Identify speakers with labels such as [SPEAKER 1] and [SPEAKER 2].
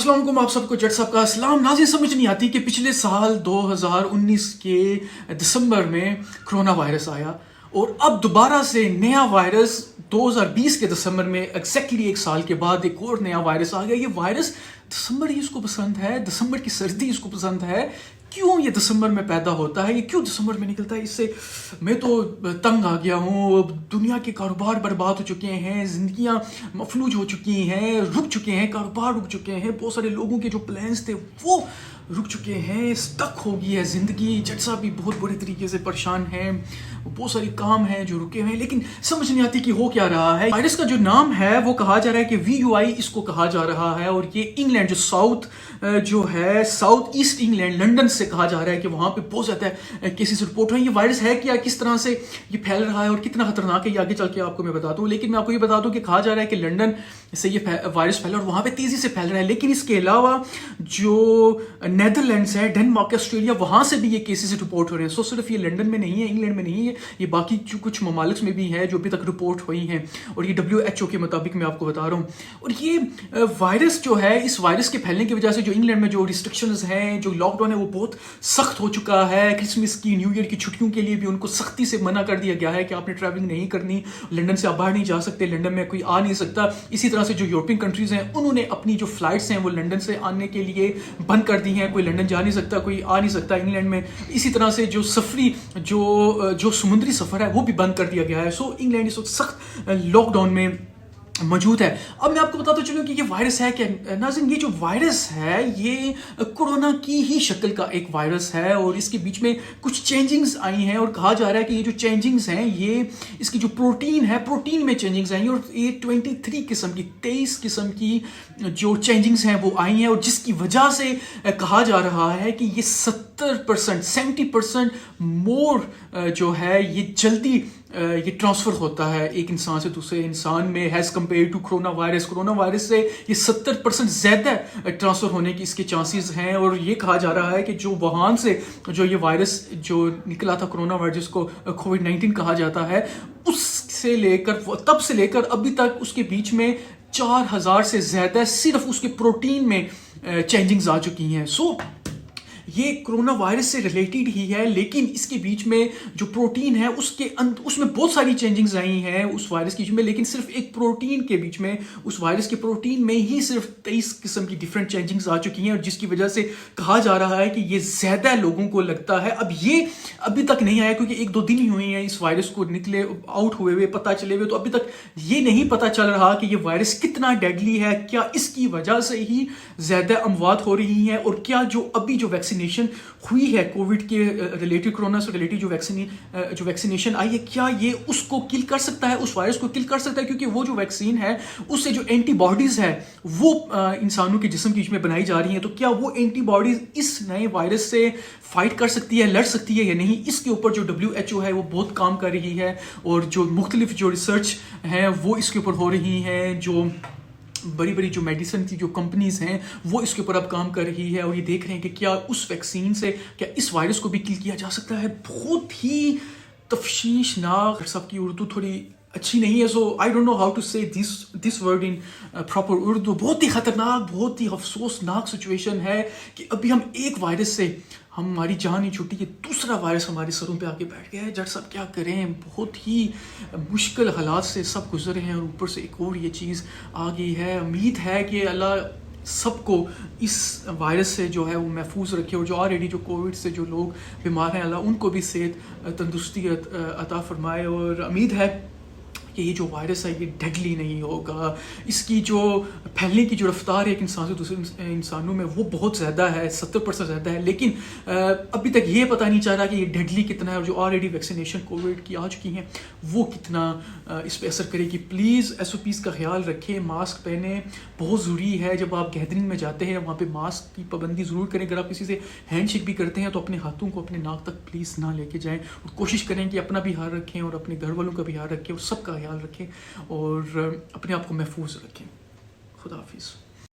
[SPEAKER 1] السلام علیکم آپ سب کو جٹ صاحب کا اسلام. ناظرین سمجھ نہیں آتی کہ پچھلے سال 2019 کے دسمبر میں کرونا وائرس آیا اور اب دوبارہ سے نیا وائرس 2020 کے دسمبر میں ایگزیکٹلی ایک سال کے بعد ایک اور نیا وائرس آ گیا. یہ وائرس دسمبر ہی اس کو پسند ہے, دسمبر کی سردی اس کو پسند ہے. کیوں یہ دسمبر میں پیدا ہوتا ہے, یہ کیوں دسمبر میں نکلتا ہے؟ اس سے میں تو تنگ آ گیا ہوں. دنیا کے کاروبار برباد ہو چکے ہیں, زندگیاں مفلوج ہو چکی ہیں, رک چکے ہیں, کاروبار رک چکے ہیں, بہت سارے لوگوں کے جو پلانس تھے وہ رک چکے ہیں, اسٹک ہو گئی ہے زندگی. جٹ صاحب بھی بہت بری طریقے سے پریشان ہیں, بہت سارے کام ہیں جو رکے ہوئے ہیں, لیکن سمجھ نہیں آتی کہ ہو کیا رہا ہے. وائرس کا جو نام ہے وہ کہا جا رہا ہے کہ VUI اس کو کہا جا رہا ہے, اور یہ انگلینڈ جو ہے ساؤتھ ایسٹ انگلینڈ لنڈن سے کہا جا رہا ہے کہ وہاں پہ بہت زیادہ کیسز رپورٹ ہوئے. یہ وائرس ہے کیا, کس طرح سے یہ پھیل رہا ہے اور کتنا خطرناک ہے, یہ آگے چل کے آپ کو میں بتا دوں. لیکن میں آپ کو یہ بتا دوں کہ کہا جا رہا ہے کہ لنڈن سے یہ وائرس پھیلا اور وہاں پہ تیزی سے پھیل رہا ہے. لیکن اس کے علاوہ جو نیدرلینڈس ہے, ڈنمارک, آسٹریلیا, وہاں سے بھی یہ کیسز رپورٹ ہو رہے ہیں. سو صرف یہ لنڈن میں نہیں ہے, انگلینڈ میں نہیں ہے, یہ باقی کچھ ممالک میں بھی ہے جو ابھی تک رپورٹ ہوئی ہیں, اور یہ WHO کے مطابق میں آپ کو بتا رہا ہوں. اور یہ وائرس جو ہے, اس وائرس کے پھیلنے کی وجہ سے جو انگلینڈ میں جو ریسٹرکشنز ہیں, جو لاک ڈاؤن ہے وہ بہت سخت ہو چکا ہے. کرسمس کی, نیو ایئر کی چھٹیوں کے لیے بھی ان کو سختی سے منع کر دیا گیا ہے کہ آپ نے ٹریولنگ نہیں کرنی, لنڈن سے آپ باہر نہیں جا سکتے, لنڈن میں کوئی آ نہیں سکتا. اسی طرح سے جو یورپین کنٹریز ہیں انہوں نے اپنی جو فلائٹس ہیں وہ لنڈن سے آنے کے لیے بند کر دی ہیں. کوئی لنڈن جا نہیں سکتا, کوئی آ نہیں سکتا انگلینڈ میں. اسی طرح سے جو سفری جو سمندری سفر ہے وہ بھی بند کر دیا گیا ہے. سو انگلینڈ اس وقت سخت لاک ڈاؤن میں موجود ہے. اب میں آپ کو بتاتا چلوں کہ یہ وائرس ہے کہ ناظرین, یہ جو وائرس ہے یہ کورونا کی ہی شکل کا ایک وائرس ہے, اور اس کے بیچ میں کچھ چینجنگز آئی ہیں, اور کہا جا رہا ہے کہ یہ جو چینجنگز ہیں یہ اس کی جو پروٹین ہے, پروٹین میں چینجنگز آئی ہیں, اور یہ 23 قسم کی جو چینجنگز ہیں وہ آئی ہیں, اور جس کی وجہ سے کہا جا رہا ہے کہ یہ 70% مور جو ہے یہ جلدی یہ ٹرانسفر ہوتا ہے ایک انسان سے دوسرے انسان میں, as compare to corona virus سے یہ 70% زیادہ ٹرانسفر ہونے کی اس کے چانسز ہیں. اور یہ کہا جا رہا ہے کہ جو ووہان سے جو یہ وائرس جو نکلا تھا کرونا وائرس, جس کو COVID-19 کہا جاتا ہے, اس سے لے کر تب سے لے کر ابھی تک اس کے بیچ میں 4000 سے زیادہ صرف اس کے پروٹین میں چینجنگز آ چکی ہیں. سو یہ کرونا وائرس سے ریلیٹڈ ہی ہے, لیکن اس کے بیچ میں جو پروٹین ہے اس میں بہت ساری چینجنگز آئی ہیں اس وائرس کے بیچ میں, لیکن صرف ایک پروٹین کے بیچ میں, اس وائرس کے پروٹین میں ہی صرف 23 قسم کی ڈیفرنٹ چینجنگز آ چکی ہیں, اور جس کی وجہ سے کہا جا رہا ہے کہ یہ زیادہ لوگوں کو لگتا ہے. اب یہ ابھی تک نہیں آیا کیونکہ 1-2 دن ہی ہوئے ہیں اس وائرس کو نکلے آؤٹ ہوئے پتہ چلے ہوئے, تو ابھی تک یہ نہیں پتہ چل رہا کہ یہ وائرس کتنا ڈیڈلی ہے, کیا اس کی وجہ سے ہی زیادہ اموات ہو رہی ہیں, اور کیا جو ابھی جو ویکسینیشن ہوئی ہے کووڈ کے ریلیٹڈ, کرونا سے ریلیٹڈ جو ویکسینیشن آئی ہے, کیا یہ اس کو کل کر سکتا ہے, اس وائرس کو کل کر سکتا ہے. کیونکہ وہ جو ویکسین ہے اس سے جو اینٹی باڈیز ہے وہ انسانوں کے جسم کے بیچ میں بنائی جا رہی ہیں, تو کیا وہ اینٹی باڈیز اس نئے وائرس سے فائٹ کر سکتی ہے, لڑ سکتی ہے یا نہیں. اس کے اوپر جو WHO ہے وہ بہت کام کر رہی ہے, اور جو مختلف جو ریسرچ ہیں وہ اس کے اوپر ہو رہی ہیں. جو بڑی جو میڈیسن کی جو کمپنیز ہیں وہ اس کے اوپر اب کام کر رہی ہے, اور یہ دیکھ رہے ہیں کہ کیا اس ویکسین سے کیا اس وائرس کو بھی کل کیا جا سکتا ہے. بہت ہی تفشیشناک. سب کی اردو تھوڑی اچھی نہیں ہے, so I don't know how to say this word in proper Urdu. بہت ہی خطرناک, بہت ہی افسوسناک سچویشن ہے کہ ابھی ہم ایک وائرس سے ہماری جان نہیں چھوٹی کہ دوسرا وائرس ہمارے سروں پہ آ کے بیٹھ گیا ہے. جٹ صاحب کیا کریں, بہت ہی مشکل حالات سے سب گزرے ہیں, اور اوپر سے ایک اور یہ چیز آ گئی ہے. امید ہے کہ اللہ سب کو اس وائرس سے جو ہے وہ محفوظ رکھے, اور جو آلریڈی جو کووڈ سے جو لوگ بیمار ہیں اللہ ان کو بھی صحت تندرستی عطا فرمائے. اور امید ہے کہ یہ جو وائرس ہے یہ ڈیڈلی نہیں ہوگا. اس کی جو پھیلنے کی جو رفتار ہے ایک انسان سے دوسرے انسانوں میں وہ بہت زیادہ ہے, 70% زیادہ ہے, لیکن ابھی تک یہ پتہ نہیں چل رہا کہ یہ ڈیڈلی کتنا ہے, اور جو آلریڈی ویکسینیشن کووڈ کی آ چکی ہیں وہ کتنا اس پہ اثر کرے گی. پلیز SOPs کا خیال رکھیں, ماسک پہنیں, بہت ضروری ہے. جب آپ گیدرنگ میں جاتے ہیں وہاں پہ ماسک کی پابندی ضرور کریں. اگر آپ کسی سے ہینڈ شیک بھی کرتے ہیں تو اپنے ہاتھوں کو اپنے ناک تک پلیز نہ لے کے جائیں, اور کوشش کریں کہ اپنا بھی خیال رکھیں اور اپنے گھر والوں کا بھی خیال رکھیں, اور سب کا خیال رکھیں, اور اپنے آپ کو محفوظ رکھیں. خدا حافظ.